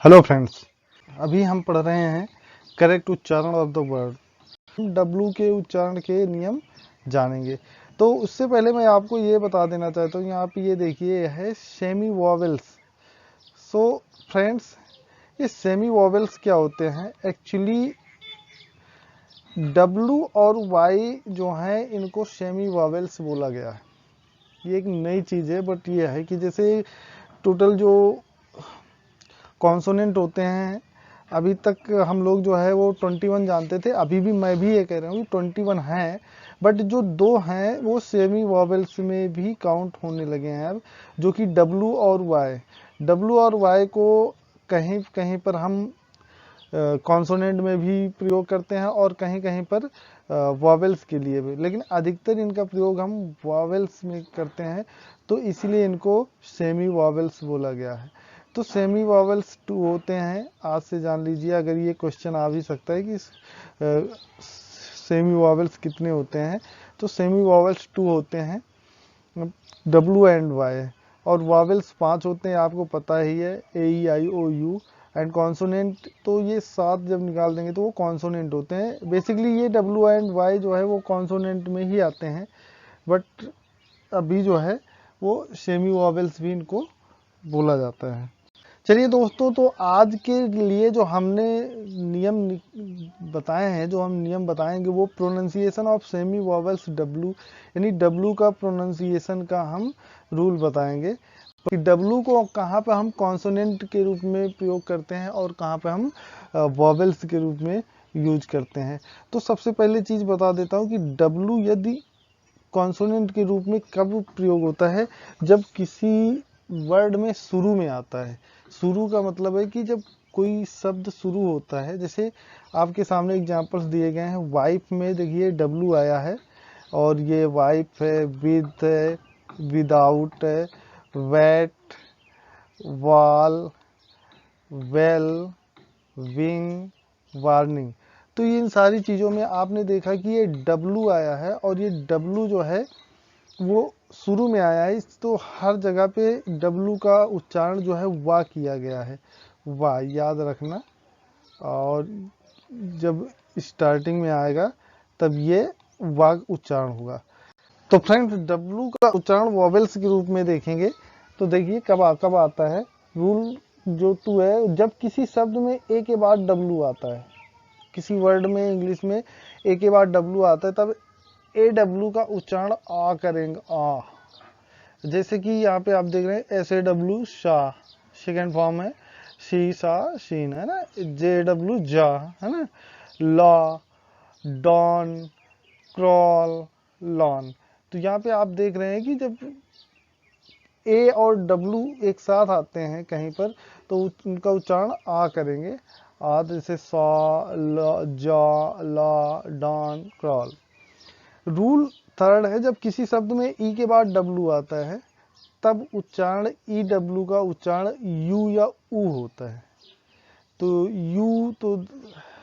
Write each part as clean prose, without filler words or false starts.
Hello friends, अभी हम पढ़ रहे हैं करेक्ट उच्चारण ऑफ द वर्ड। हम डब्लू के उच्चारण के नियम जानेंगे। तो उससे पहले मैं आपको ये बता देना चाहता हूँ, यहाँ पे ये देखिए, यह है सेमी वॉवेल्स। सो फ्रेंड्स, ये सेमी वॉवेल्स क्या होते हैं? एक्चुअली डब्लू और वाई जो हैं, इनको सेमी वॉवेल्स बोला गया है। ये एक नई चीज़ है, बट ये है कि जैसे टोटल जो कॉन्सोनेंट होते हैं, अभी तक हम लोग जो है वो 21 जानते थे। अभी भी मैं भी ये कह रहा हूँ 21 हैं, बट जो दो हैं वो सेमी वॉवेल्स में भी काउंट होने लगे हैं अब, जो कि डब्लू और वाई। डब्लू और वाई को कहीं कहीं पर हम कॉन्सोनेंट में भी प्रयोग करते हैं और कहीं कहीं पर वॉवेल्स के लिए भी, लेकिन अधिकतर इनका प्रयोग हम वॉवेल्स में करते हैं, तो इसलिए इनको सेमी वॉवेल्स बोला गया है। तो सेमी वॉवेल्स 2 होते हैं, आज से जान लीजिए। अगर ये क्वेश्चन आ भी सकता है कि सेमी वॉवेल्स कितने होते हैं, तो सेमी वॉवेल्स 2 होते हैं, डब्लू एंड वाई। और वॉवेल्स 5 होते हैं, आपको पता ही है, ए ई आई ओ यू। एंड कॉन्सोनेंट तो ये 7 जब निकाल देंगे तो वो कॉन्सोनेंट होते हैं। बेसिकली ये डब्लू एंड वाई जो है वो कॉन्सोनेंट में ही आते हैं, बट अभी जो है वो सेमी वॉवेल्स भी इनको बोला जाता है। चलिए दोस्तों, तो आज के लिए जो हमने नियम बताए हैं, जो हम नियम बताएंगे, वो pronunciation of semi vowels W, यानी डब्लू का प्रोनाउंसिएशन का हम रूल बताएंगे कि डब्लू को कहाँ पे हम कॉन्सोनेंट के रूप में प्रयोग करते हैं और कहाँ पे हम वॉवेल्स के रूप में यूज करते हैं। तो सबसे पहले चीज़ बता देता हूँ कि डब्लू यदि कॉन्सोनेंट के रूप में कब प्रयोग होता है? जब किसी वर्ड में शुरू में आता है। शुरू का मतलब है कि जब कोई शब्द शुरू होता है, जैसे आपके सामने एग्जांपल्स दिए गए हैं। वाइफ में देखिए डब्लू आया है, और ये वाइफ है, विद है, विदाउट है, wet, wall, well, wing, warning. तो ये इन सारी चीज़ों में आपने देखा कि ये डब्लू आया है, और ये डब्लू जो है वो शुरू में आया है, तो हर जगह पे डब्लू का उच्चारण जो है वाह किया गया है। वाह याद रखना। और जब स्टार्टिंग में आएगा तब ये वाह उच्चारण होगा। तो फ्रेंड्स, डब्लू का उच्चारण वॉवेल्स के रूप में देखेंगे तो देखिए कब आता है। रूल जो 2 है, जब किसी शब्द में ए के बाद डब्लू आता है, किसी वर्ड में इंग्लिश में ए के बाद डब्लू आता है, तब ए डब्लू का उच्चारण आ करेंगे, आ। जैसे कि यहाँ पे आप देख रहे हैं S A W saw, second form है, शी सा शीन, है ना। जे डब्लू जा, है ना। Law, dawn, crawl, lawn. तो यहाँ पे आप देख रहे हैं कि जब ए और डब्लू एक साथ आते हैं कहीं पर, तो उनका उच्चारण आ करेंगे। आ, जैसे सा, जा, ला, डॉन, क्रॉल। रूल 3 है, जब किसी शब्द में ई के बाद डब्लू आता है, तब उच्चारण ई डब्लू का उच्चारण यू या ऊ होता है। तो यू तो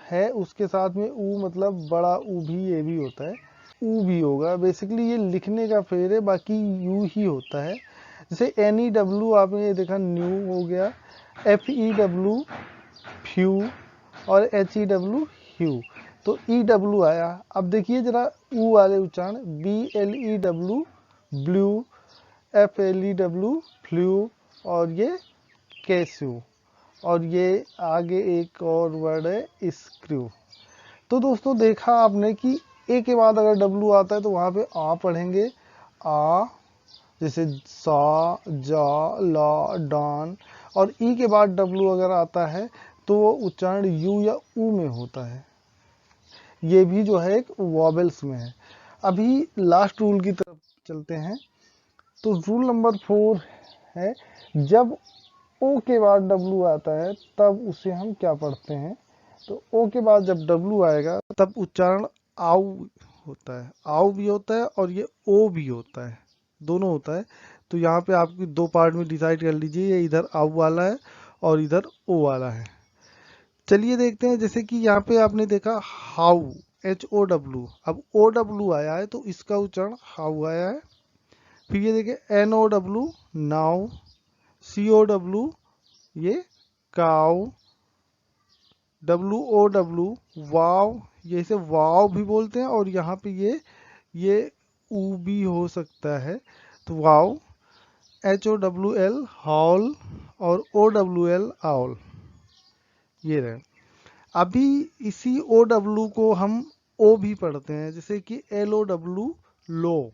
है, उसके साथ में ऊ, मतलब बड़ा ऊ भी, ये भी होता है, ऊ भी होगा। बेसिकली ये लिखने का फेर है, बाकी यू ही होता है। जैसे एन ई डब्लू आपने ये देखा, न्यू हो गया। एफ ई डब्लू फ्यू, और एच ई डब्लू ह्यू। तो ई डब्लू आया। अब देखिए जरा ऊ वाले उच्चारण, B L E W blew, F L E W flew, और ये कैस्यू। और ये आगे एक और वर्ड है स्क्रू। तो दोस्तों देखा आपने कि ए के बाद अगर डब्लू आता है तो वहाँ पे आ पढ़ेंगे, आ, जैसे सा, जा, ला, डॉन। और ई के बाद डब्लू अगर आता है तो वो उच्चारण यू या ऊ में होता है। ये भी जो है एक वॉवेल्स में है। अभी लास्ट रूल की तरफ चलते हैं। तो रूल नंबर 4 है, जब ओ के बाद डब्लू आता है तब उसे हम क्या पढ़ते हैं? तो ओ के बाद जब डब्लू आएगा तब उच्चारण आउ होता है। आउ भी होता है और ये ओ भी होता है, दोनों होता है। तो यहाँ पे आपकी 2 पार्ट में डिसाइड कर लीजिए, ये इधर आउ वाला है और इधर ओ वाला है। चलिए देखते हैं, जैसे कि यहाँ पे आपने देखा हाउ, एच ओ डब्लू। अब ओ डब्लू आया है तो इसका उच्चारण हाउ आया है। फिर ये देखिए एन ओ डब्लू नाउ, सी ओ डब्लू ये काउ, WOW, वाव, ये इसे वाव भी बोलते हैं, और यहाँ पे ये ऊ भी हो सकता है, तो वाव, HOWL, हॉल, और OWL, आउल, ये रहे। अभी इसी OW को हम ओ भी पढ़ते हैं, जैसे कि LOW, low,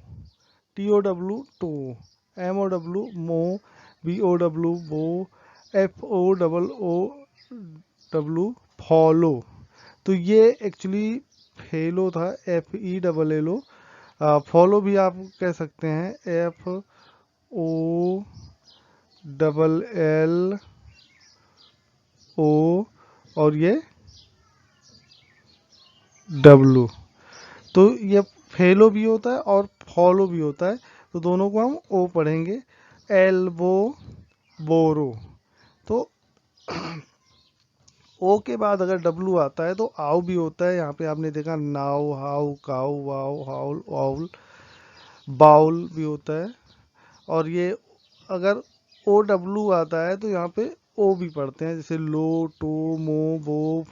TOW, tow, MOW, mow, BOW, bow, FOOW, follow. तो ये एक्चुअली फेलो था, FELLO। फॉलो भी आप कह सकते हैं, FOLLO, और ये W। तो ये फेलो भी होता है और फॉलो भी होता है, तो दोनों को हम ओ पढ़ेंगे। एल्बो, बोरो। तो ओ के बाद अगर डब्लू आता है तो आउ भी होता है। यहाँ पे आपने देखा now, how, cow, wow, howl, vowel, bowl भी होता है। और ये अगर ओ डब्लू आता है तो यहाँ पे ओ भी पढ़ते हैं, जैसे लो, टो, मो, बो,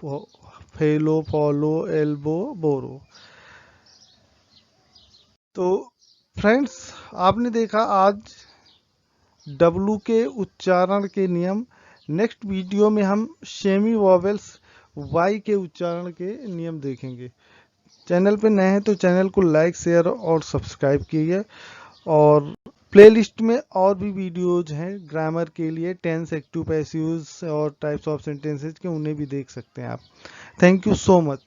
फेलो, फॉलो, एल्बो, बोरो। तो फ्रेंड्स, आपने देखा आज डब्लू के उच्चारण के नियम। नेक्स्ट वीडियो में हम सेमी वॉवेल्स वाई के उच्चारण के नियम देखेंगे। चैनल पे नए हैं तो चैनल को लाइक, शेयर और सब्सक्राइब कीजिए। और प्लेलिस्ट में और भी वीडियोज हैं ग्रामर के लिए, टेंस, एक्टिव, पैसिव्स और टाइप्स ऑफ सेंटेंसेज के, उन्हें भी देख सकते हैं आप। Thank you so much.